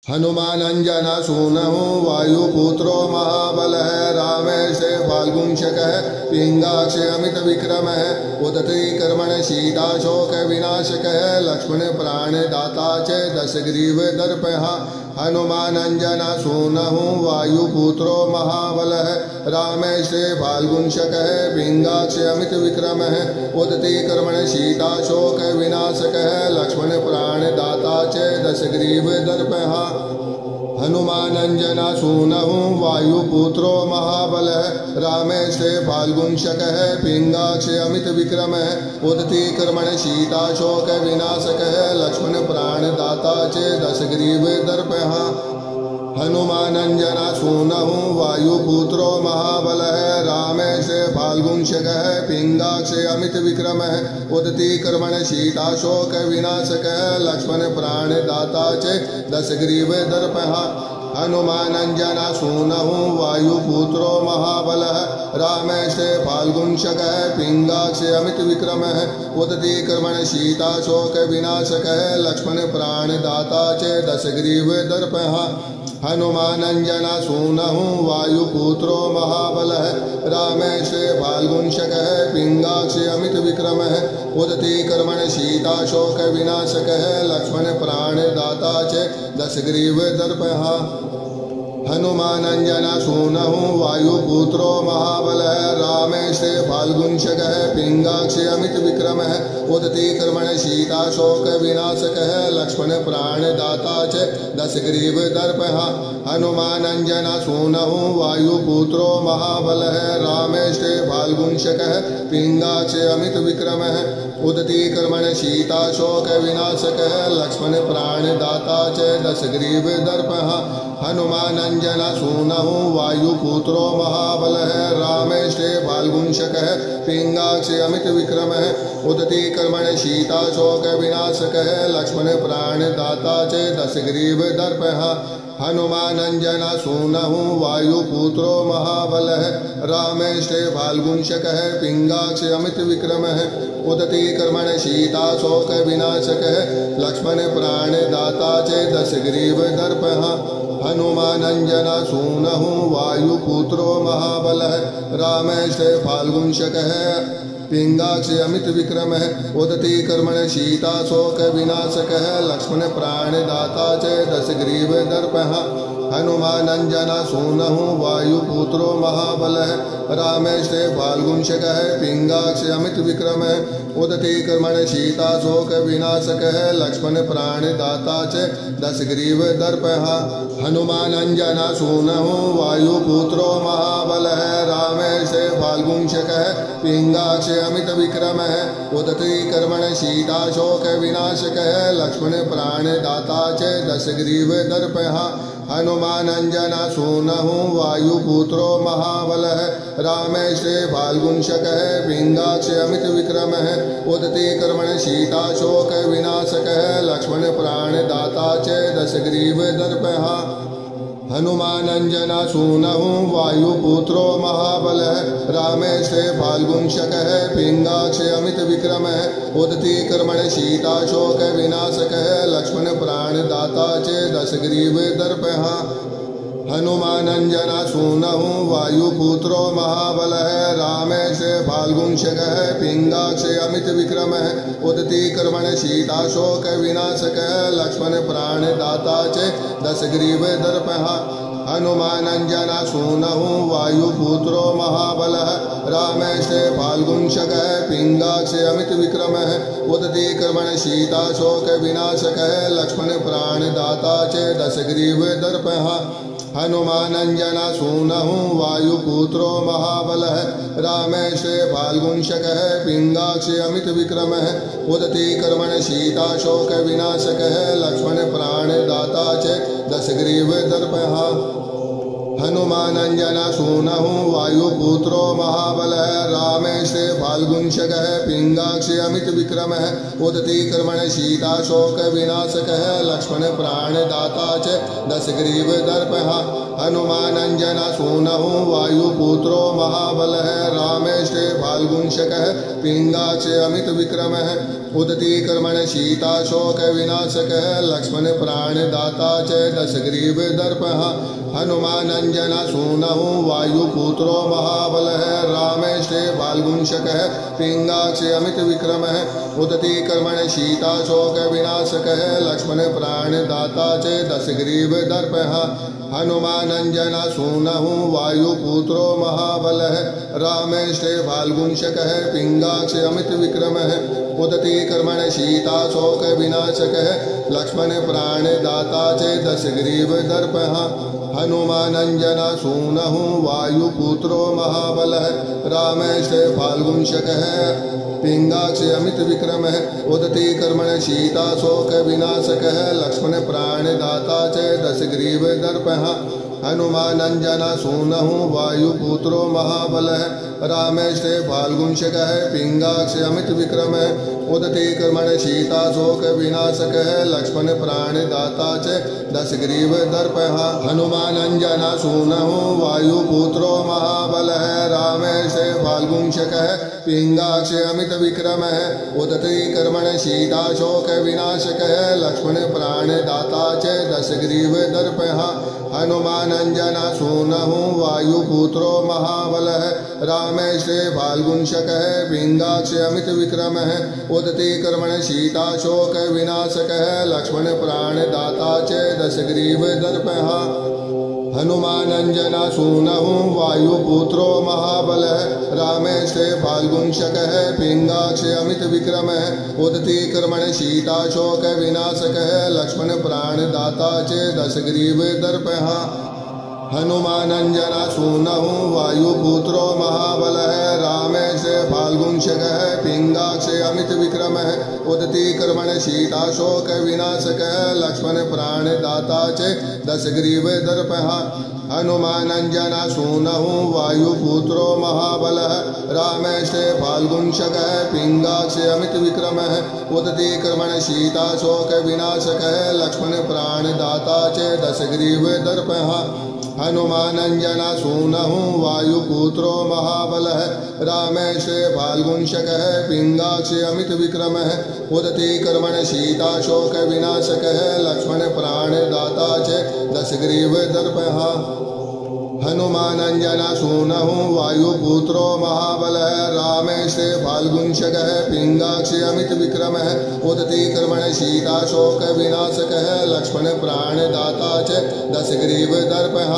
हनुमानंजना सूनहु वायुपुत्रो महाबलः रामेशे फाल्गुंशकः पिंगाक्ष अमित विक्रमः उदती कर्मण शीताशोक विनाशकः लक्ष्मण प्राणदाता च दशग्रीव दर्पः हनुमानंजना सूनहु वायुपुत्रो महाबलः रामेशे फाल्गुंशकः पिंगाक्ष अमित विक्रमः उदती कर्मण शीताशोक विनाशकः लक्ष्मण प्राणदाता च दशग्रीव दर्पः हनुमानंजना सूनहु वायुपुत्रो महाबलः रामेशे फाल्गुंशकः पिंगाक्ष अमित विक्रमः उदती कर्मण शीताशोक विनाशकः लक्ष्मण प्राणदाता च दशग्रीव दर्पः हनुमानंजना सूनहु वायुपुत्रो महाबलः रामेशे फाल्गुंशकः पिंगाक्ष अमित विक्रमः उदती कर्मण शीताशोक विनाशकः लक्ष्मण प्राणदाता च दशग्रीव दर्पः हनुमानंजना सूनहु वायुपुत्रो महाबलः रामेशे फाल्गुंशकः पिंगाक्ष अमित विक्रमः उदती कर्मण शीताशोक विनाशकः लक्ष्मण प्राणदाता च दशग्रीव दर्पः हनुमानंजना सूनहु वायुपुत्रो महाबलः रामेशे फाल्गुंशकः पिंगाक्ष अमित विक्रमः उदती कर्मण शीताशोक विनाशकः लक्ष्मण प्राणदाता च दशग्रीव दर्पः हनुमानंजना सूनहु वायुपुत्रो महाबलः रामेशे फाल्गुंशकः पिंगाक्ष अमित विक्रमः उदती कर्मण शीताशोक विनाशकः लक्ष्मण प्राणदाता च दशग्रीव दर्पः हनुमानंजना सूनहु वायुपुत्रो महाबलः रामेशे फाल्गुंशकः पिंगाक्ष अमित विक्रमः उदती कर्मण शीताशोक विनाशकः लक्ष्मण प्राणदाता च दशग्रीव दर्पः हनुमानंजना सूनहु वायुपुत्रो महाबलः रामेशे फाल्गुंशकः पिंगाक्ष अमित विक्रमः उदती कर्मण शीताशोक विनाशकः लक्ष्मण प्राणदाता च दशग्रीव दर्पः हनुमानंजना सूनहु वायुपुत्रो महाबलः रामेशे फाल्गुंशकः पिंगाक्ष अमित विक्रमः उदती कर्मण शीताशोक विनाशकः लक्ष्मण प्राणदाता च दशग्रीव दर्पः हनुमानंजना सूनहु वायुपुत्रो महाबलः रामेशे फाल्गुंशकः पिंगाक्ष अमित विक्रमः उदती कर्मण शीताशोक विनाशकः लक्ष्मण प्राणदाता च दशग्रीव दर्पः हनुमानंजना सूनहु वायुपुत्रो महाबलः रामेशे फाल्गुंशकः पिंगाक्ष अमित विक्रमः उदती कर्मण शीताशोक विनाशकः लक्ष्मण प्राणदाता च दशग्रीव दर्पः हनुमानंजना सूनहु वायुपुत्रो महाबलः रामेशे फाल्गुंशकः पिंगाक्ष अमित विक्रमः उदती कर्मण शीताशोक विनाशकः लक्ष्मण प्राणदाता च दशग्रीव दर्पः हनुमानंजना सूनहु वायुपुत्रो महाबलः रामेशे फाल्गुंशकः पिंगाक्ष अमित विक्रमः उदती कर्मण शीताशोक विनाशकः लक्ष्मण प्राणदाता च दशग्रीव दर्पः हनुमानंजना सूनहु वायुपुत्रो महाबलः रामेशे फाल्गुंशकः पिंगाक्ष अमित विक्रमः उदती कर्मण शीताशोक विनाशकः लक्ष्मण प्राणदाता च दशग्रीव दर्पः हनुमानंजना सूनहु वायुपुत्रो महाबलः रामेशे फाल्गुंशकः पिंगाक्ष अमित विक्रमः उदती कर्मण शीताशोक विनाशकः लक्ष्मण प्राणदाता च दशग्रीव दर्पः हनुमानंजना सूनहु वायुपुत्रो महाबलः रामेशे फाल्गुंशकः पिंगाक्ष अमित विक्रमः उदती कर्मण शीताशोक विनाशकः लक्ष्मण प्राणदाता च दशग्रीव दर्पः हनुमानंजना सूनहु वायुपुत्रो महाबलः रामेशे फाल्गुंशकः पिंगाक्ष अमित विक्रमः उदती कर्मण शीताशोक विनाशकः लक्ष्मण प्राणदाता च दशग्रीव दर्पः हनुमानंजना सूनहु वायुपुत्रो महाबलः रामेशे फाल्गुंशकः पिंगाक्ष अमित विक्रमः उदती कर्मण शीताशोक विनाशकः लक्ष्मण प्राणदाता च दशग्रीव दर्पः हनुमानंजना सूनहु वायुपुत्रो महाबलः रामेशे फाल्गुंशकः पिंगाक्ष अमित विक्रमः उदती कर्मण सीताशोक विनाशकः लक्ष्मण प्राणदाता च दशग्रीवदर्पः हनुमानञ्जनसूनुः वायुपुत्रो महाबलः रामेष्टे फाल्गुंशकः पिङ्गाक्षि अमितविक्रमः उदती कर्मण सीताशोक विनाशकः लक्ष्मण प्राणदाता च दशग्रीवदर्पः हनुमानञ्जनसूनुः वायुपुत्रो महाबलः रामेष्टे फाल्गुंशकः पिङ्गाक्षि अमितविक्रमः उदती कर्मण सीताशोक विनाशकः लक्ष्मण प्राणदाता च दशग्रीवदर्पः हनुमानञ्जनसूनुः वायुपुत्रो महाबलः रामेष्टे फाल्गुंशकः पिङ्गाक्षि अमितविक्रमः उदती कर्मण सीताशोक विनाशकः लक्ष्मण प्राणदाता च दशग्रीवदर्पः हनुमानञ्जनसूनुः वायुपुत्रो महाबलः रामेष्टे फाल्गुंशकः पिङ्गाक्षि अमितविक्रमः उदती कर्मण सीताशोक विनाशकः लक्ष्मण प्राणदाता च दशग्रीवदर्पः हनुमानञ्जनसूनुः वायुपुत्रो महाबलः रामेष्टे फाल्गुंशकः पिङ्गाक्षि अमितविक्रमः उदती कर्मण सीताशोक विनाशकः लक्ष्मण प्राणदाता च दशग्रीवदर्पः हनुमानञ्जनसूनुः वायुपुत्रो महाबलः रामेष्टे फाल्गुंशकः पिङ्गाक्षि अमितविक्रमः उदती कर्मण सीताशोक विनाशकः लक्ष्मण प्राणदाता च दशग्रीवदर्पः हनुमानञ्जनसूनुः वायुपुत्रो महाबलः रामेष्टे फाल्गुंशकः पिङ्गाक्षि अमितविक्रमः उदती कर्मण सीताशोक विनाशकः लक्ष्मण प्राणदाता च दशग्रीवदर्पः हनुमानञ्जनसूनुः वायुपुत्रो महाबलः रामेष्टे फाल्गुंशकः पिङ्गाक्षि अमितविक्रमः उदती कर्मण सीताशोक विनाशकः लक्ष्मण प्राणदाता च दशग्रीवदर्पः हनुमानञ्जनसूनुः वायुपुत्रो महाबलः रामेष्टे फाल्गुंशकः पिङ्गाक्षि अमितविक्रमः उदती कर्मण सीताशोक विनाशकः लक्ष्मण प्राणदाता च दशग्रीवदर्पः हनुमानञ्जनसूनुः वायुपुत्रो महाबलः रामेष्टे फाल्गुंशकः पिङ्गाक्षि अमितविक्रमः उदती कर्मण सीताशोक विनाशकः लक्ष्मण प्राणदाता च दशग्रीवदर्पः हनुमानञ्जनसूनुः वायुपुत्रो महाबलः रामेष्टे फाल्गुंशकः पिङ्गाक्षि अमितविक्रमः उदती कर्मण सीताशोक विनाशकः लक्ष्मण प्राणदाता च दशग्रीवदर्पः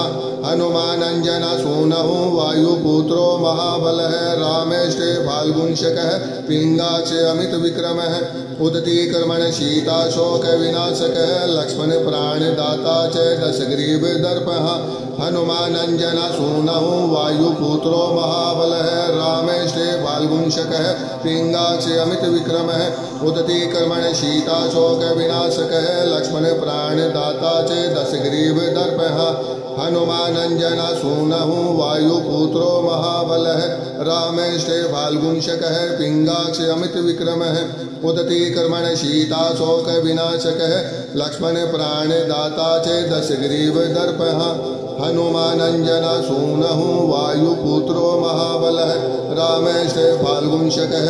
हनुमानञ्जनसूनुः वायुपुत्रो महाबलः रामेष्टे फाल्गुंशकः पिङ्गाक्षि अमितविक्रमः उदती कर्मण सीताशोक विनाशकः लक्ष्मण प्राणदाता च दशग्रीवदर्पः हनुमानञ्जनसूनुः वायुपुत्रो महाबलः रामेष्टे फाल्गुंशकः पिङ्गाक्षि अमितविक्रमः उदती कर्मण सीताशोक विनाशकः लक्ष्मण प्राणदाता च दशग्रीवदर्पः हनुमानञ्जनसूनुः वायुपुत्रो महाबलः रामेष्टे फाल्गुंशकः पिङ्गाक्षि अमितविक्रमः उदती कर्मण सीताशोक विनाशकः लक्ष्मण प्राणदाता च दशग्रीवदर्पः हनुमानञ्जनसूनुः वायुपुत्रो महाबलः रामेष्टे फाल्गुंशकः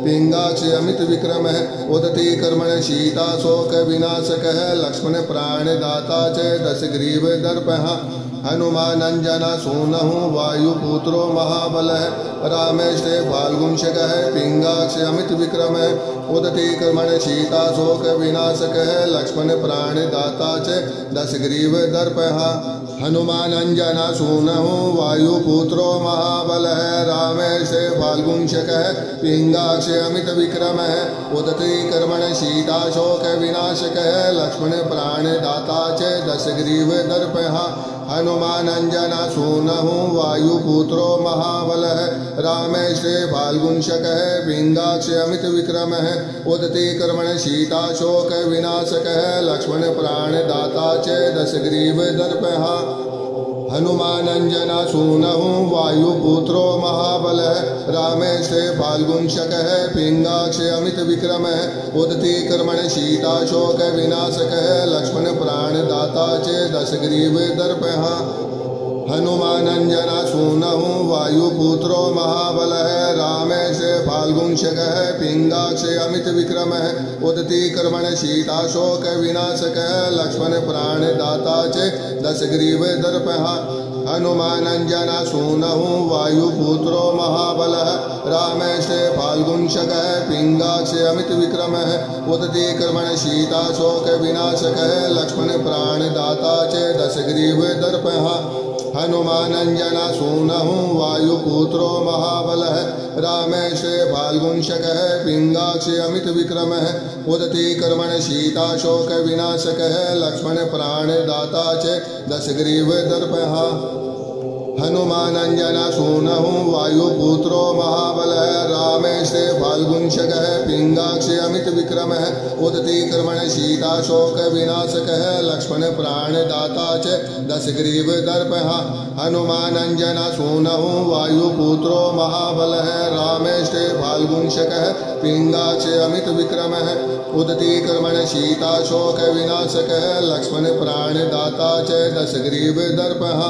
पिङ्गाक्षि अमितविक्रमः उदती कर्मण सीताशोक विनाशकः लक्ष्मण प्राणदाता च दशग्रीवदर्पः हनुमानञ्जनसूनुः वायुपुत्रो महाबलः रामेष्टे फाल्गुंशकः पिङ्गाक्षि अमितविक्रमः उदती कर्मण सीताशोक विनाशकः लक्ष्मण प्राणदाता च दशग्रीवदर्पः हनुमानञ्जनसूनुः वायुपुत्रो महाबलः रामेष्टे फाल्गुंशकः पिङ्गाक्षि अमितविक्रमः उदती कर्मण सीताशोक विनाशकः लक्ष्मण प्राणदाता च दशग्रीवदर्पः हनुमानञ्जनसूनुः वायुपुत्रो महाबलः रामेष्टे फाल्गुंशकः पिङ्गाक्षि अमितविक्रमः उदती कर्मण सीताशोक विनाशकः लक्ष्मण प्राणदाता च दशग्रीवदर्पः हनुमानञ्जनसूनुः वायुपुत्रो महाबलः रामेष्टे फाल्गुंशकः पिङ्गाक्षि अमितविक्रमः उदती कर्मण सीताशोक विनाशकः लक्ष्मण प्राणदाता च दशग्रीवदर्पः हनुमानंजना सूनहु वायुपुत्रो महाबलः रामेशे फाल्गुंशकः पिंगाक्षे अमित विक्रमः उदती कर्मण शीताशोक विनाशकः लक्ष्मण प्राणदाता च दशग्रीव दर्पः हनुमानंजना सूनहु वायुपुत्रो महाबलः रामेशे फाल्गुंशकः पिंगाक्षे अमित विक्रमः उदती कर्मण शीताशोक विनाशकः लक्ष्मण प्राणदाता च दशग्रीव दर्पः हनुमानंजना सूनहु वायुपुत्रो महाबलः रामेशे फाल्गुंशकः पिंगाक्षे अमित विक्रमः उदती कर्मण शीताशोक विनाशकः लक्ष्मण प्राणदाता च दशग्रीव दर्पः हनुमानंजना सूनहु वायुपुत्रो महाबलः रामेशे फाल्गुंशकः पिंगाक्षे अमित विक्रमः उदती कर्मण शीताशोक विनाशकः लक्ष्मण प्राणदाता च दशग्रीव दर्पः हनुमानंजना सूनहु वायुपुत्रो महाबलः रामेशे फाल्गुंशकः पिंगाक्षे अमित विक्रमः उदती कर्मण शीताशोक विनाशकः लक्ष्मण प्राणदाता च दशग्रीव दर्पः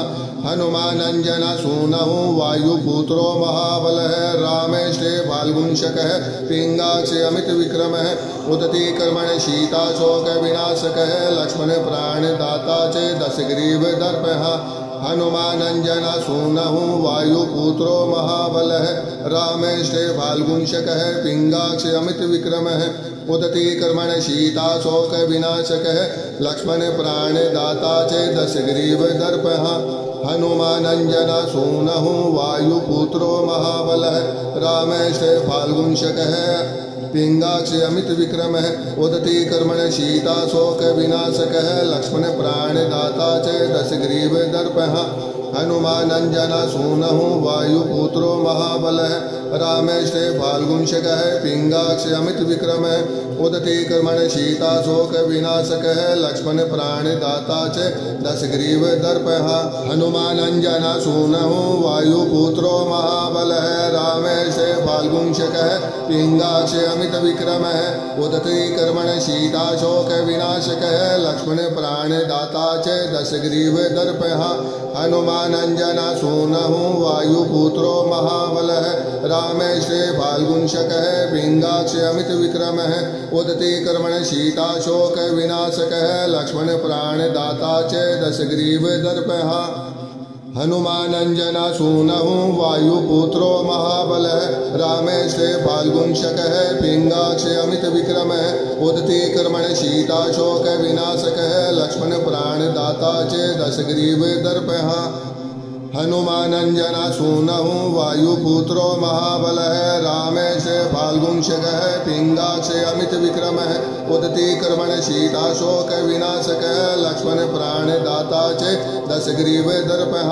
हनुमानंजना सूनहु वायुपुत्रो महाबलः रामेशे फाल्गुंशकः पिंगाक्षे अमित विक्रमः उदती कर्मण शीताशोक विनाशकः लक्ष्मण प्राणदाता च दशग्रीव दर्पः हनुमानंजना सूनहु वायुपुत्रो महाबलः रामेशे फाल्गुंशकः पिंगाक्षे अमित विक्रमः उदती कर्मण शीताशोक विनाशकः लक्ष्मण प्राणदाता च दशग्रीव दर्पः हनुमानंजना सूनहु वायुपुत्रो महाबलः रामेशे फाल्गुंशकः पिंगाक्षे अमित विक्रमः उदती कर्मण शीताशोक विनाशकः लक्ष्मण प्राणदाता च दशग्रीव दर्पः हनुमानंजना सूनहु वायुपुत्रो महाबलः रामेशे फाल्गुंशकः पिंगाक्षे अमित विक्रमः उदती कर्मण शीताशोक विनाशकः लक्ष्मण प्राणदाता च दशग्रीव दर्पः हनुमानंजना सूनहु वायुपुत्रो महाबलः रामेशे फाल्गुंशकः पिंगाक्षे अमित विक्रमः उदती कर्मण शीताशोक विनाशकः लक्ष्मण प्राणदाता च दशग्रीव दर्पः हनुमानंजना सूनहु वायुपुत्रो महाबलः रामेशे फाल्गुंशकः पिंगाक्षे अमित विक्रमः उदती कर्मण शीताशोक विनाशकः लक्ष्मण प्राणदाता च दशग्रीव दर्पः हनुमानंजना सूनहु वायुपुत्रो महाबलः रामेशे फाल्गुंशकः पिंगाक्षे अमित विक्रमः उदती कर्मण शीताशोक विनाशकः लक्ष्मण प्राणदाता च दशग्रीव दर्पः हनुमानंजना सूनहु वायुपुत्रो महाबलः रामेशे फाल्गुंशकः पिंगाक्षे अमित विक्रमः उदती कर्मण शीताशोक विनाशकः लक्ष्मण प्राणदाता च दशग्रीव दर्पः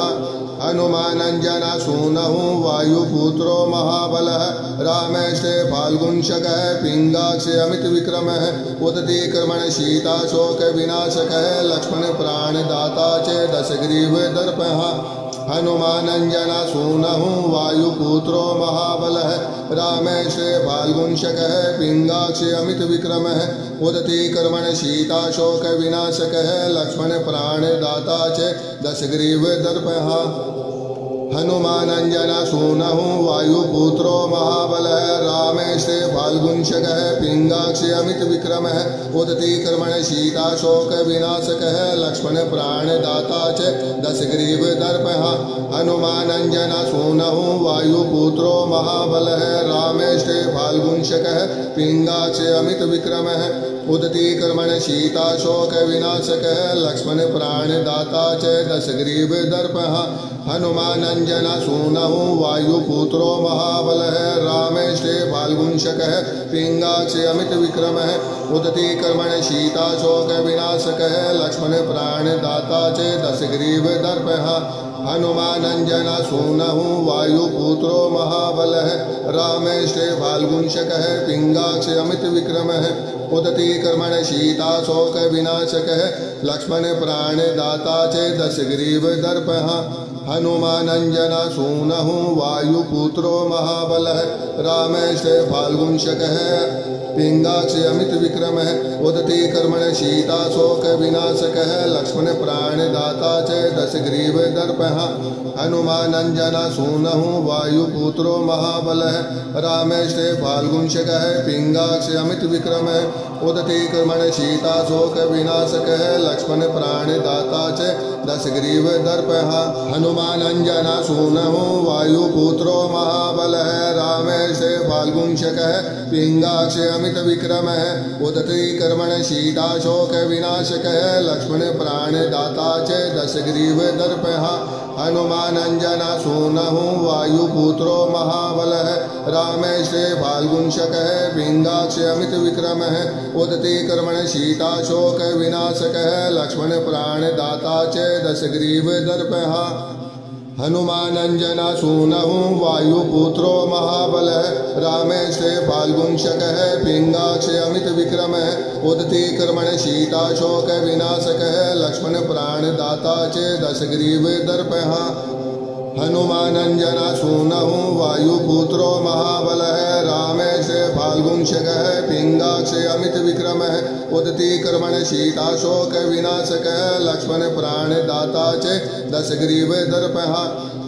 हनुमानंजना सूनहु वायुपुत्रो महाबलः रामेशे फाल्गुंशकः पिंगाक्षे अमित विक्रमः उदती कर्मण शीताशोक विनाशकः लक्ष्मण प्राणदाता च दशग्रीव दर्पः हनुमानंजना सूनहु वायुपुत्रो महाबलः रामेशे फाल्गुंशकः पिंगाक्षे अमित विक्रमः उदती कर्मण शीताशोक विनाशकः लक्ष्मण प्राणदाता च दशग्रीव दर्पः हनुमानंजना सूनहु वायुपुत्रो महाबलः रामेशे फाल्गुंशकः पिंगाक्षे अमित विक्रमः उदती कर्मण शीताशोक विनाशकः लक्ष्मण प्राणदाता च दशग्रीव दर्पः हनुमानंजना सूनहु वायुपुत्रो महाबलः रामेशे फाल्गुंशकः पिंगाक्षे अमित विक्रमः उदती कर्मण शीताशोक विनाशकः लक्ष्मण प्राणदाता च दशग्रीव दर्पः हनुमानंजना सूनहु वायुपुत्रो महाबलः रामेशे फाल्गुंशकः पिंगाक्षे अमित विक्रमः उदती कर्मण शीताशोक विनाशकः लक्ष्मण प्राणदाता च दशग्रीव दर्पः हनुमानंजना सूनहु वायुपुत्रो महाबलः रामेशे फाल्गुंशकः पिंगाक्षे अमित विक्रमः उदती कर्मण शीता शोक विनाशकः लक्ष्मण प्राणदाता च दशग्रीव दर्पः हनुमानंजना सूनहु वायुपुत्रो महाबलः रामेश फाल्गुंशकः पिंगाक्ष अमित विक्रमः उदती कर्मण शीता शोक विनाशकः लक्ष्मण प्राणदाता च दशग्रीव दर्पः हनुमानंजना सूनहु वायुपुत्रो महाबलः रामेश फाल्गुंशकः पिंगाक्ष अमित विक्रमः उदती कर्मण शीता शोक विनाशकः लक्ष्मण प्राणदाता च दशग्रीव दर्पः हनुमानंजना सूनहु वायुपुत्रो महाबलः रामेश फाल्गुंशकः पिंगाक्ष अमित विक्रमः उदती कर्मण शीता शोक विनाशकः लक्ष्मण प्राणदाता च दशग्रीव दर्पः हनुमानंजना सूनहु वायुपुत्रो महाबलः रामेश फाल्गुंशकः पिंगाक्ष अमित विक्रमः उदती कर्मण शीता शोक विनाशकः लक्ष्मण प्राणदाता च दशग्रीव दर्पः हनुमानंजना सूनहु वायुपुत्रो महाबलः रामेश फाल्गुंशकः पिंगाक्ष अमित विक्रमः उदती कर्मण शीता शोक विनाशकः लक्ष्मण प्राणदाता च दशग्रीव दर्पः हनुमानंजना सूनहु वायुपुत्रो महाबलः रामेश फाल्गुंशकः पिंगाक्ष अमित विक्रमः उदती कर्मण शीता शोक विनाशकः लक्ष्मण प्राणदाता च दशग्रीव दर्पः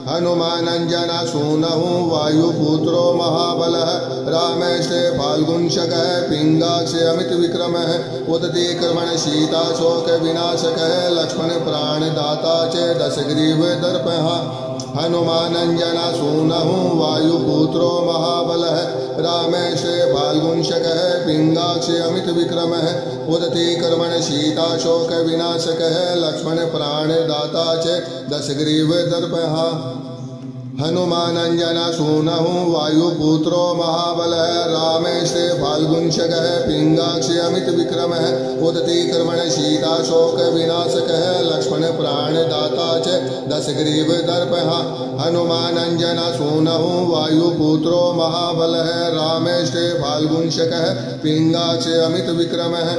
हनुमानंजना सूनहु वायुपुत्रो महाबलः रामेश फाल्गुंशकः पिंगाक्ष अमित विक्रमः उदती कर्मण शीता शोक विनाशकः लक्ष्मण प्राणदाता च दशग्रीव दर्पः हनुमानंजना सूनहु वायुपुत्रो महाबलः रामेश फाल्गुंशकः पिंगाक्ष अमित विक्रमः उदती कर्मण शीता शोक विनाशकः लक्ष्मण प्राणदाता च दशग्रीव दर्पः हनुमानंजना सूनहु वायुपुत्रो महाबलः रामेश फाल्गुंशकः पिंगाक्ष अमित विक्रमः उदती कर्मण शीता शोक विनाशकः लक्ष्मण प्राणदाता च दशग्रीव दर्पः हनुमानंजना सूनहु वायुपुत्रो महाबलः रामेश फाल्गुंशकः पिंगाक्ष अमित विक्रमः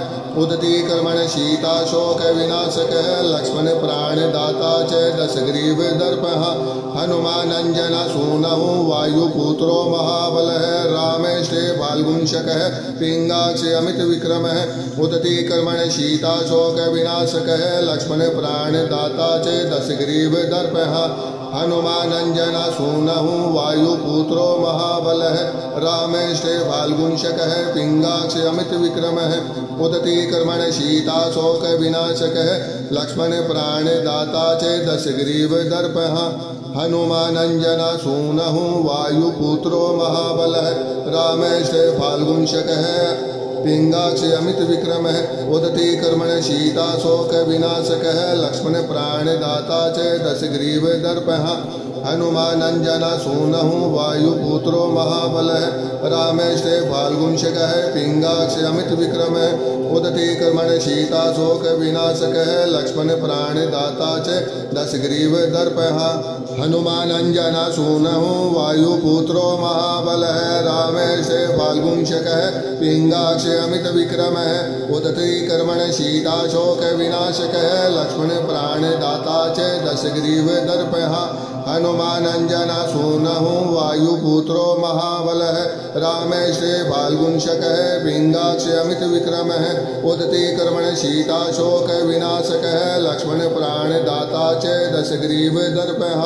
उदती कर्मण शीता शोक विनाशकः लक्ष्मण प्राणदाता च दशग्रीव दर्पः हनुमानंजना सूनहु वायुपुत्रो महाबलः रामेश फाल्गुंशकः पिंगाक्ष अमित विक्रमः उदती कर्मण शीता शोक विनाशकः लक्ष्मण प्राणदाता च दशग्रीव दर्पः हनुमानंजना सूनहु वायुपुत्रो महाबलः रामेश फाल्गुंशकः पिंगाक्ष अमित विक्रमः उदती कर्मण शीता शोक विनाशकः लक्ष्मण प्राणदाता च दशग्रीव दर्पः हनुमानंजना सूनहु वायुपुत्रो महाबलः रामेश फाल्गुंशकः पिंगाक्ष अमित विक्रमः उदती कर्मण शीता शोक विनाशकः लक्ष्मण प्राणदाता च दशग्रीव दर्पः हनुमानंजना सूनहु वायुपुत्रो महाबलः रामेश फाल्गुंशकः पिंगाक्ष अमित विक्रमः उदती कर्मण शीता शोक विनाशकः लक्ष्मण प्राणदाता च दशग्रीव दर्पः हनुमानंजना सूनहु वायुपुत्रो महाबलः रामेश फाल्गुंशकः पिंगाक्ष अमित विक्रमः उदती कर्मण शीता शोक विनाशकः लक्ष्मण प्राणदाता च दशग्रीव दर्पः हनुमानंजना सूनहु वायुपुत्रो महाबलः रामेश फाल्गुंशकः पिंगाक्ष अमित विक्रमः उदती कर्मण शीता शोक विनाशकः लक्ष्मण प्राणदाता च दशग्रीव दर्पः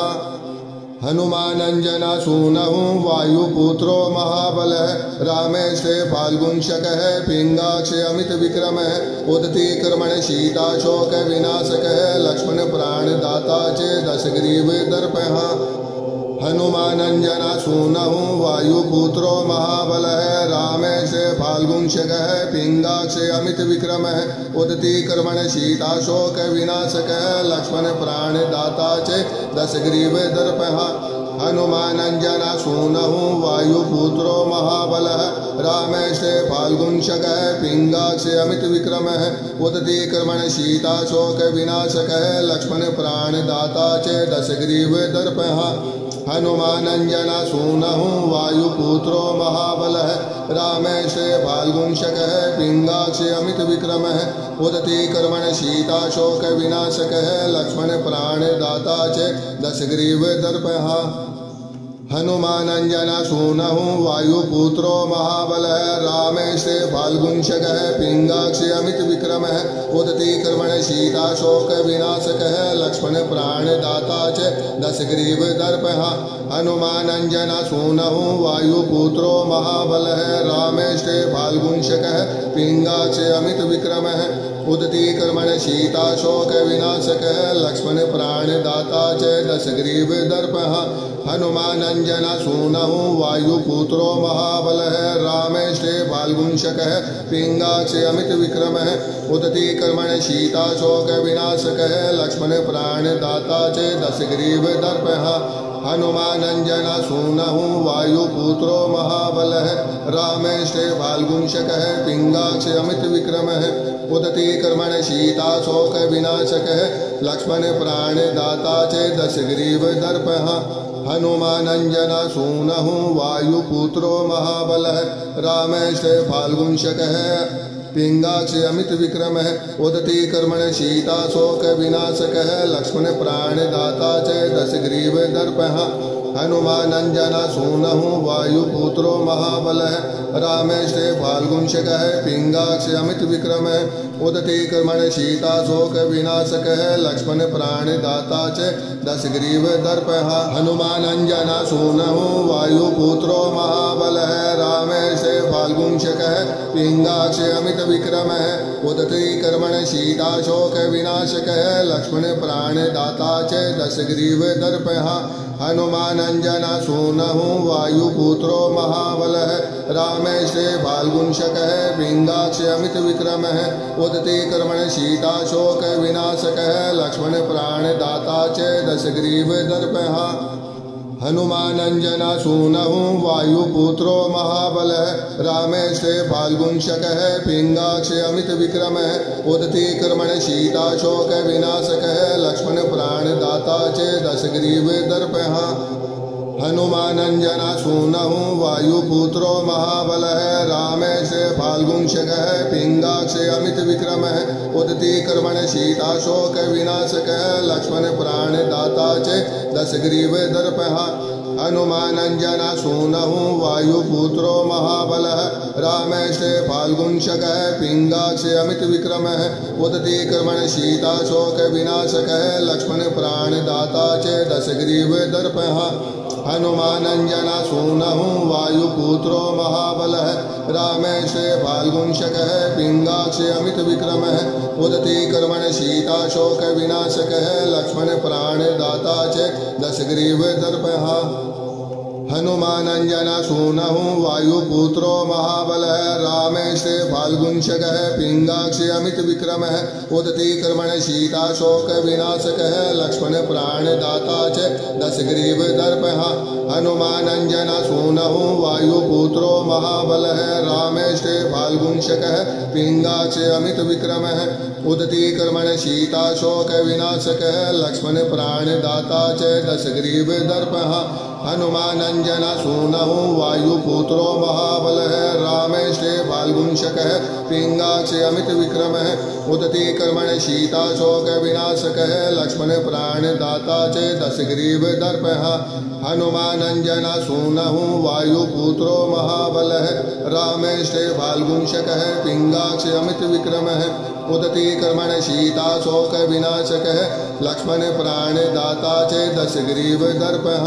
हनुमानंजना सूनहु वायुपुत्रो महाबलः रामेश फाल्गुंशकः पिंगाक्ष अमित विक्रमः उदती कर्मण शीता शोक विनाशकः लक्ष्मण प्राणदाता च दशग्रीव दर्पः हनुमानंजना सूनहु वायुपुत्रो महाबलः रामेश फाल्गुंशकः पिंगाक्ष अमित विक्रमः उदती कर्मण शीता शोक विनाशकः लक्ष्मण प्राणदाता च दशग्रीव दर्पः हनुमानंजना सूनहु वायुपुत्रो महाबलः रामेश फाल्गुंशकः पिंगाक्ष अमित विक्रमः उदती कर्मण शीता शोक विनाशकः लक्ष्मण प्राणदाता च दशग्रीव दर्पः हनुमानञ्जनसूनः वायुपुत्रो महाबलः रामेशे फाल्गुंशकः पिङ्गाक्षे अमितविक्रमः उदती कर्मणशीताशोकविनाशकः लक्ष्मणप्राणदाता च दशग्रीवदर्पः हनुमानञ्जनसूनः वायुपुत्रो महाबलः रामेशे फाल्गुंशकः पिङ्गाक्षे अमितविक्रमः उदती कर्मणशीताशोकविनाशकः लक्ष्मणप्राणदाता च दशग्रीवदर्पः हनुमानञ्जनसूनः वायुपुत्रो महाबलः रामेशे फाल्गुंशकः पिङ्गाक्षे अमितविक्रमः उदती कर्मणशीताशोकविनाशकः लक्ष्मणप्राणदाता च दशग्रीवदर्पः हनुमानञ्जनसूनः वायुपुत्रो महाबलः रामेशे फाल्गुंशकः पिङ्गाक्षे अमितविक्रमः उदती कर्मणशीताशोकविनाशकः लक्ष्मणप्राणदाता च दशग्रीवदर्पः हनुमानञ्जनसूनः वायुपुत्रो महाबलः रामेशे फाल्गुंशकः पिङ्गाक्षे अमितविक्रमः उदती कर्मणशीताशोकविनाशकः लक्ष्मणप्राणदाता च दशग्रीवदर्पः हनुमानञ्जनसूनः वायुपुत्रो महाबलः रामेशे फाल्गुंशकः पिङ्गाक्षे अमितविक्रमः उदती कर्मणशीताशोकविनाशकः लक्ष्मणप्राणदाता च दशग्रीवदर्पः हनुमानञ्जनसूनः वायुपुत्रो महाबलः रामेशे फाल्गुंशकः पिङ्गाक्षे अमितविक्रमः उदती कर्मणशीताशोकविनाशकः लक्ष्मणप्राणदाता च दशग्रीवदर्पः हनुमानञ्जनसूनः वायुपुत्रो महाबलः रामेशे फाल्गुंशकः पिङ्गाक्षे अमितविक्रमः उदती कर्मणशीताशोकविनाशकः लक्ष्मणप्राणदाता च दशग्रीवदर्पः हनुमानञ्जनसूनः वायुपुत्रो महाबलः रामेशे फाल्गुंशकः पिङ्गाक्षे अमितविक्रमः उदती कर्मणशीताशोकविनाशकः लक्ष्मणप्राणदाता च दशग्रीवदर्पः हनुमानञ्जनसूनः वायुपुत्रो महाबलः रामेशे फाल्गुंशकः पिङ्गाक्षे अमितविक्रमः उदती कर्मणशीताशोकविनाशकः लक्ष्मणप्राणदाता च दशग्रीवदर्पः हनुमानञ्जनसूनः वायुपुत्रो महाबलः रामेशे फाल्गुंशकः पिङ्गाक्षे अमितविक्रमः उदती कर्मणशीताशोकविनाशकः लक्ष्मणप्राणदाता च दशग्रीवदर्पः हनुमानञ्जनसूनः वायुपुत्रो महाबलः रामेशे फाल्गुंशकः पिङ्गाक्षे अमितविक्रमः उदती कर्मणशीताशोकविनाशकः लक्ष्मणप्राणदाता च दशग्रीवदर्पः हनुमानञ्जनसूनः वायुपुत्रो महाबलः रामेशे फाल्गुंशकः पिङ्गाक्षे अमितविक्रमः उदती कर्मणशीताशोकविनाशकः लक्ष्मणप्राणदाता च दशग्रीवदर्पः हनुमानञ्जनसूनः वायुपुत्रो महाबलः रामेशे फाल्गुंशकः पिङ्गाक्षे अमितविक्रमः उदती कर्मणशीताशोकविनाशकः लक्ष्मणप्राणदाता च दशग्रीवदर्पः हनुमानञ्जनसूनः वायुपुत्रो महाबलः रामेशे फाल्गुंशकः पिङ्गाक्षे अमितविक्रमः उदती कर्मणशीताशोकविनाशकः लक्ष्मणप्राणदाता च दशग्रीवदर्पः हनुमानञ्जनसूनः वायुपुत्रो महाबलः रामेशे फाल्गुंशकः पिङ्गाक्षे अमितविक्रमः उदती कर्मणशीताशोकविनाशकः लक्ष्मणप्राणदाता च दशग्रीवदर्पः हनुमानञ्जनसूनः वायुपुत्रो महाबलः रामेशे फाल्गुंशकः पिङ्गाक्षे अमितविक्रमः उदती कर्मणशीताशोकविनाशकः लक्ष्मणप्राणदाता च दशग्रीवदर्पः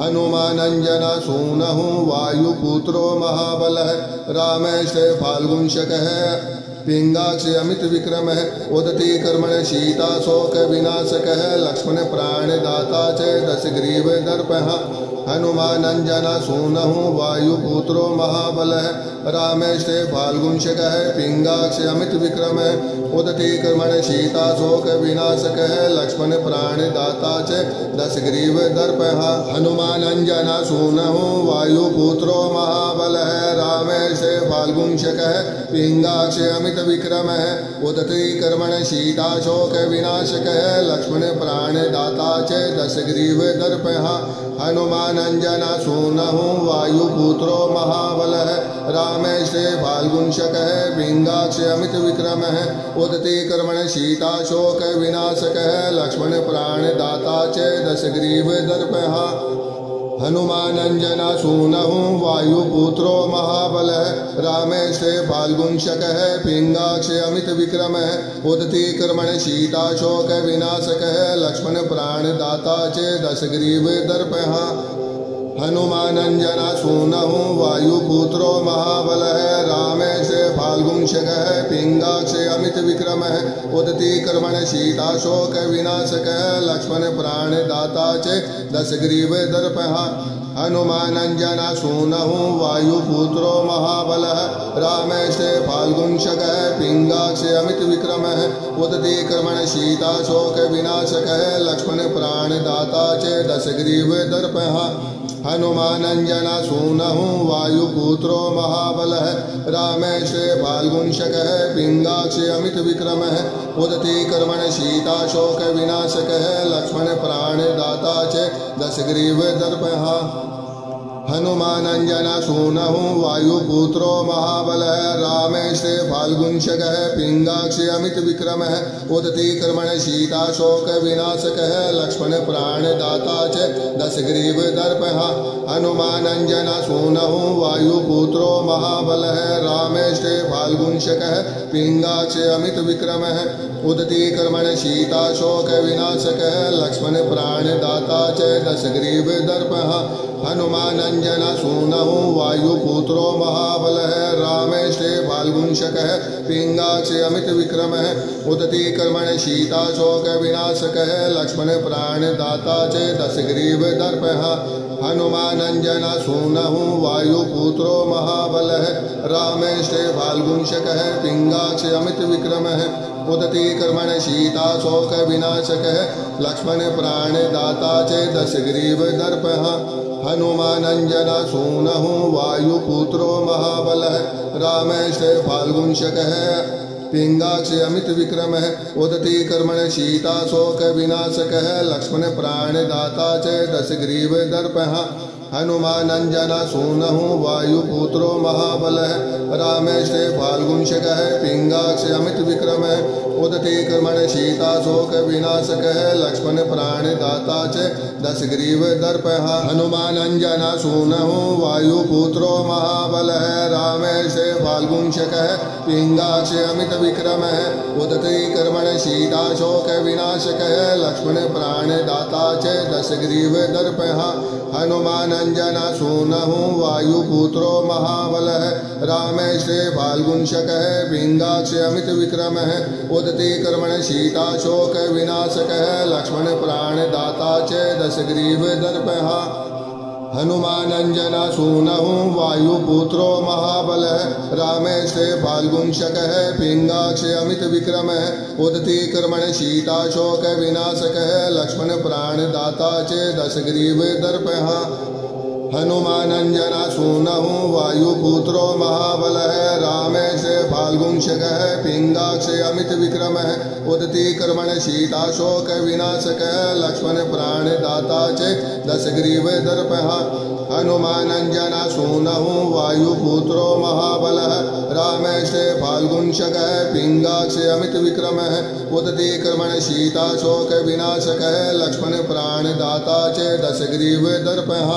हनुमानञ्जनसूनः वायुपुत्रो महाबलः रामेशे फाल्गुंशकः पिङ्गाक्षे अमितविक्रमः उदती कर्मणशीताशोकविनाशकः लक्ष्मणप्राणदाता च दशग्रीवदर्पः हनुमानञ्जनसूनः वायुपुत्रो महाबलः रामेशे फाल्गुंशकः पिङ्गाक्षे अमितविक्रमः उदती कर्मणशीताशोकविनाशकः लक्ष्मणप्राणदाता च दशग्रीव दर्पः हनुमान अंजना सूनहु वायुपुत्रो महाबलः रामेशे फाल्गुंशकः पिंगाक्ष अमित विक्रमः उदती कर्मण शीताशोक विनाशकः लक्ष्मण प्राणदाता च दशग्रीव दर्पः हनुमान अंजना सूनहु वायुपुत्रो महाबलः रामेशे फाल्गुंशकः पिंगाक्ष अमित विक्रमः उदती कर्मण शीताशोक विनाशकः लक्ष्मण प्राणदाता च दशग्रीव दर्पः हनुमान अंजना सूनहु वायुपुत्रो महाबलः रामेशे फाल्गुंशकः पिंगाक्ष अमित विक्रमः उदती कर्मण शीताशोक विनाशकः लक्ष्मण प्राणदाता च दशग्रीव दर्पः हनुमान अंजना सूनहु वायुपुत्रो महाबलः रामेशे फाल्गुंशकः पिंगाक्ष अमित विक्रमः उदती कर्मण शीताशोक विनाशकः लक्ष्मण प्राणदाता च दशग्रीव दर्पः हनुमान अंजना सूनहु वायुपुत्रो महाबलः रामेशे फाल्गुंशकः पिंगाक्ष अमित विक्रमः उदती कर्मण शीताशोक विनाशकः लक्ष्मण प्राणदाता च दशग्रीव दर्पः हनुमान अंजना सूनहु वायुपुत्रो महाबलः रामेशे फाल्गुंशकः पिंगाक्ष अमित विक्रमः उदती कर्मण शीताशोक विनाशकः लक्ष्मण प्राणदाता च दशग्रीव दर्पः हनुमान अंजना सूनहु वायुपुत्रो महाबलः रामेशे फाल्गुंशकः पिंगाक्ष अमित विक्रमः उदती कर्मण शीताशोक विनाशकः लक्ष्मण प्राणदाता च दशग्रीव दर्पः हनुमान अंजना सूनहु वायुपुत्रो महाबलः रामेशे फाल्गुंशकः पिंगाक्ष अमित विक्रमः उदती कर्मण शीताशोक विनाशकः लक्ष्मण प्राणदाता च दशग्रीव दर्पः हनुमान अंजना सूनहु वायुपुत्रो महाबलः रामेशे फाल्गुंशकः पिंगाक्ष अमित विक्रमः उदती कर्मण शीताशोक विनाशकः लक्ष्मण प्राणदाता च दशग्रीव दर्पः हनुमान अंजना सूनहु वायुपुत्रो महाबलः रामेशे फाल्गुंशकः पिंगाक्ष अमित विक्रमः उदती कर्मण शीताशोक विनाशकः लक्ष्मण प्राणदाता च दशग्रीव दर्पः हनुमान अंजना सूनहु वायुपुत्रो महाबलः रामेशे फाल्गुंशकः पिंगाक्ष अमित विक्रमः उदती कर्मण शीताशोक विनाशकः लक्ष्मण प्राणदाता च दशग्रीव दर्पः हनुमान अंजना सूनहु वायुपुत्रो महाबलः रामेशे फाल्गुंशकः पिंगाक्ष अमित विक्रमः उदती कर्मण शीताशोक विनाशकः लक्ष्मण प्राणदाता च दशग्रीव दर्पः हनुमान अंजना सूनहु वायुपुत्रो महाबलः रामेशे फाल्गुंशकः पिंगाक्ष अमित विक्रमः उदती कर्मण शीताशोक विनाशकः लक्ष्मण प्राणदाता च दशग्रीव दर्पः हनुमान अंजना सूनहु वायुपुत्रो महाबलः रामेशे फाल्गुंशकः पिंगाक्ष अमित विक्रमः उदती कर्मण शीताशोक विनाशकः लक्ष्मण प्राणदाता च दशग्रीव दर्पः हनुमान अंजना सूनहु वायुपुत्रो महाबलः रामेशे फाल्गुंशकः पिंगाक्ष अमित विक्रमः उदती कर्मण शीताशोक विनाशकः लक्ष्मण प्राणदाता च दशग्रीव दर्पः हनुमान अंजना सूनहु वायुपुत्रो महाबलः रामेशे फाल्गुंशकः पिंगाक्ष अमित विक्रमः उदती कर्मण शीताशोक विनाशकः लक्ष्मण प्राणदाता च दशग्रीव दर्पः हनुमान अंजना सूनहु वायुपुत्रो महाबलः रामेशे फाल्गुंशकः पिंगाक्ष अमित विक्रमः उदती कर्मण शीताशोक विनाशकः लक्ष्मण प्राणदाता च दशग्रीव दर्पः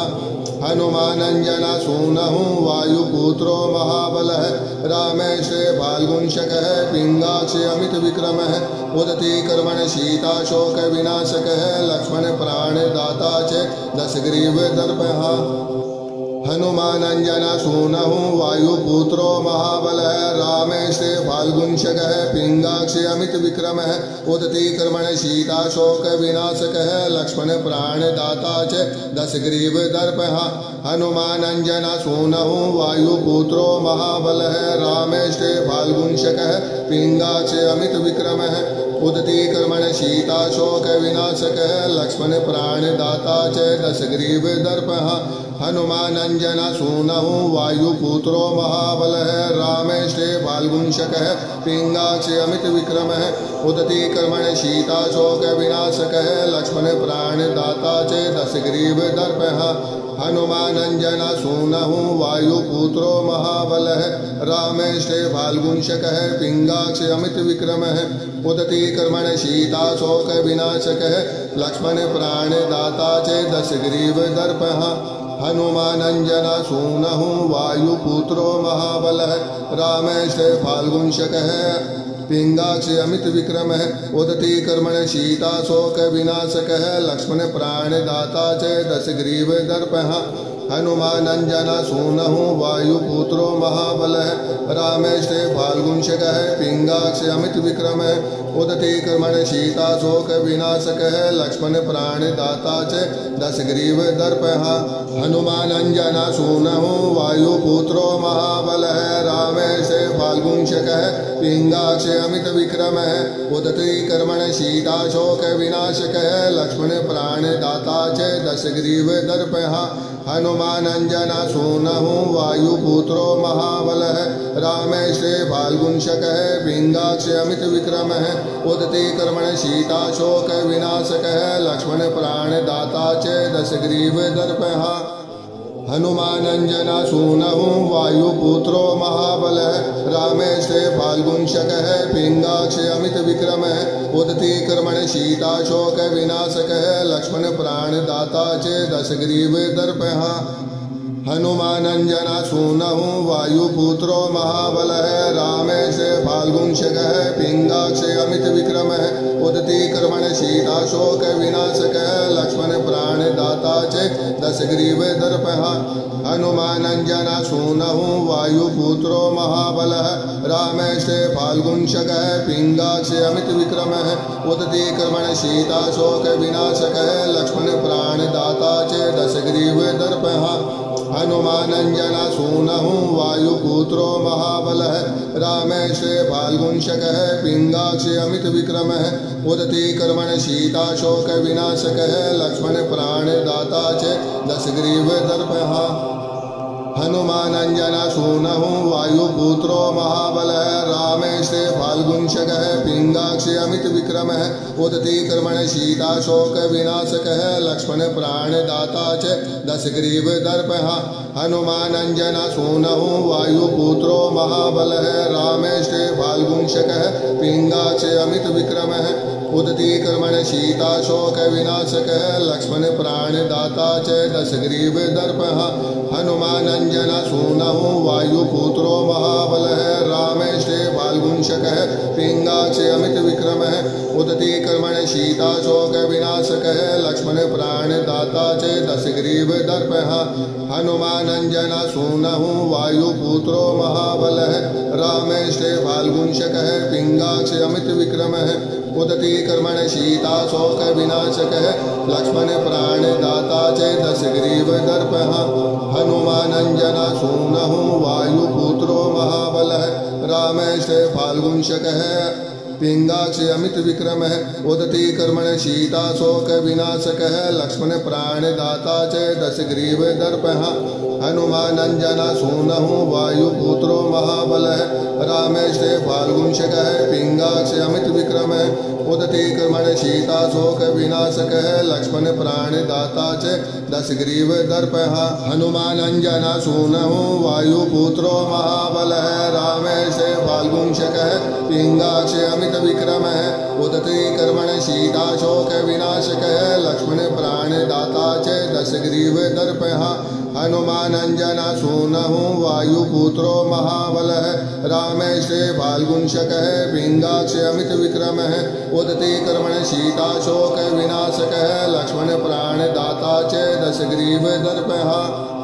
हनुमान अंजना सूनहु वायुपुत्रो महाबलः रामेशे फाल्गुंशकः पिंगाक्ष अमित विक्रमः उदती कर्मण शीताशोक विनाशकः लक्ष्मण प्राणदाता च दशग्रीव दर्पः हनुमान अंजना सूनहु वायुपुत्रो महाबलः रामेशे फाल्गुंशकः पिंगाक्ष अमित विक्रमः उदती कर्मण शीताशोक विनाशकः लक्ष्मण प्राणदाता च दशग्रीव दर्पः हनुमान अंजना सूनहु वायुपुत्रो महाबलः रामेशे फाल्गुंशकः पिंगाक्ष अमित विक्रमः उदती कर्मण शीताशोक विनाशकः लक्ष्मण प्राणदाता च दशग्रीवदर्पः हनुमानञ्जनसूनः वायुपुत्रो महाबलः रामेष्टे फाल्गुंशकः पिङ्गाक्षि अमितविक्रमः उदती कर्मण शीताशोक विनाशकः लक्ष्मण प्राणदाता च दशग्रीवदर्पः हनुमानञ्जनसूनः वायुपुत्रो महाबलः रामेष्टे फाल्गुंशकः पिङ्गाक्षि अमितविक्रमः उदती कर्मण शीताशोक विनाशकः लक्ष्मण प्राणदाता च दशग्रीवदर्पः हनुमानञ्जनसूनः वायुपुत्रो महाबलः रामेष्टे फाल्गुंशकः पिङ्गाक्षि अमितविक्रमः उदती कर्मण शीताशोक विनाशकः लक्ष्मण प्राणदाता च दशग्रीवदर्पः हनुमानञ्जनसूनः वायुपुत्रो महाबलः रामेष्टे फाल्गुंशकः पिङ्गाक्षि अमितविक्रमः उदती कर्मण शीताशोक विनाशकः लक्ष्मण प्राणदाता च दशग्रीवदर्पः हनुमानञ्जनसूनः वायुपुत्रो महाबलः रामेष्टे फाल्गुंशकः पिङ्गाक्षि अमितविक्रमः उदती कर्मण शीताशोक विनाशकः लक्ष्मण प्राणदाता च दशग्रीवदर्पः हनुमानञ्जनसूनः वायुपुत्रो महाबलः रामेष्टे फाल्गुंशकः पिङ्गाक्षि अमितविक्रमः उदती कर्मण शीताशोक विनाशकः लक्ष्मण प्राणदाता च दशग्रीवदर्पः हनुमानञ्जनसूनः वायुपुत्रो महाबलः रामेष्टे फाल्गुंशकः पिङ्गाक्षि अमितविक्रमः उदती कर्मण शीताशोक विनाशकः लक्ष्मण प्राणदाता च दशग्रीवदर्पः हनुमानञ्जनसूनः वायुपुत्रो महाबलः रामेष्टे फाल्गुंशकः पिङ्गाक्षि अमितविक्रमः उदती कर्मण शीताशोक विनाशकः लक्ष्मण प्राणदाता च दशग्रीवदर्पः हनुमानञ्जनसूनः वायुपुत्रो महाबलः रामेष्टे फाल्गुंशकः पिङ्गाक्षि अमितविक्रमः उदती कर्मण शीताशोक विनाशकः लक्ष्मण प्राणदाता च दशग्रीवदर्पः हनुमानञ्जनसूनः वायुपुत्रो महाबलः रामेष्टे फाल्गुंशकः पिङ्गाक्षि अमितविक्रमः उदती कर्मण शीताशोक विनाशकः लक्ष्मण प्राणदाता च दशग्रीवदर्पः हनुमानञ्जनसूनः वायुपुत्रो महाबलः रामेष्टे फाल्गुंशकः पिङ्गाक्षि अमितविक्रमः उदती कर्मण शीताशोक विनाशकः लक्ष्मण प्राणदाता च दशग्रीवदर्पः हनुमानञ्जनसूनः वायुपुत्रो महाबलः रामेष्टे फाल्गुंशकः पिङ्गाक्षि अमितविक्रमः उदती कर्मण शीताशोक विनाशकः लक्ष्मण प्राणदाता च दशग्रीवदर्पः हनुमानञ्जनसूनः वायुपुत्रो महाबलः रामेष्टे फाल्गुंशकः पिङ्गाक्षि अमितविक्रमः उदती कर्मण शीताशोक विनाशकः लक्ष्मण प्राणदाता च दशग्रीवदर्पः हनुमानञ्जनसूनः वायुपुत्रो महाबलः रामेष्टे फाल्गुंशकः पिङ्गाक्षि अमितविक्रमः उदती कर्मण शीताशोक विनाशकः लक्ष्मण प्राणदाता च दशग्रीवदर्पः हनुमानञ्जनसूनः वायुपुत्रो महाबलः रामेष्टे फाल्गुंशकः पिङ्गाक्षि अमितविक्रमः उदती कर्मण शीताशोक विनाशकः लक्ष्मण प्राणदाता च दशग्रीवदर्पः हनुमानञ्जनसूनः वायुपुत्रो महाबलः रामेष्टे फाल्गुंशकः पिङ्गाक्षि अमितविक्रमः उदती कर्मण शीताशोक विनाशकः लक्ष्मण प्राणदाता च दशग्रीवदर्पः हनुमानञ्जनसूनः वायुपुत्रो महाबलः रामेष्टे फाल्गुंशकः पिङ्गाक्षि अमितविक्रमः उदती कर्मण शीताशोक विनाशकः लक्ष्मण प्राणदाता च दशग्रीवदर्पः हनुमानञ्जनसूनः वायुपुत्रो महाबलः रामेष्टे फाल्गुंशकः पिङ्गाक्षि अमितविक्रमः उदती कर्मण शीताशोक विनाशकः लक्ष्मण प्राणदाता च दशग्रीवदर्पः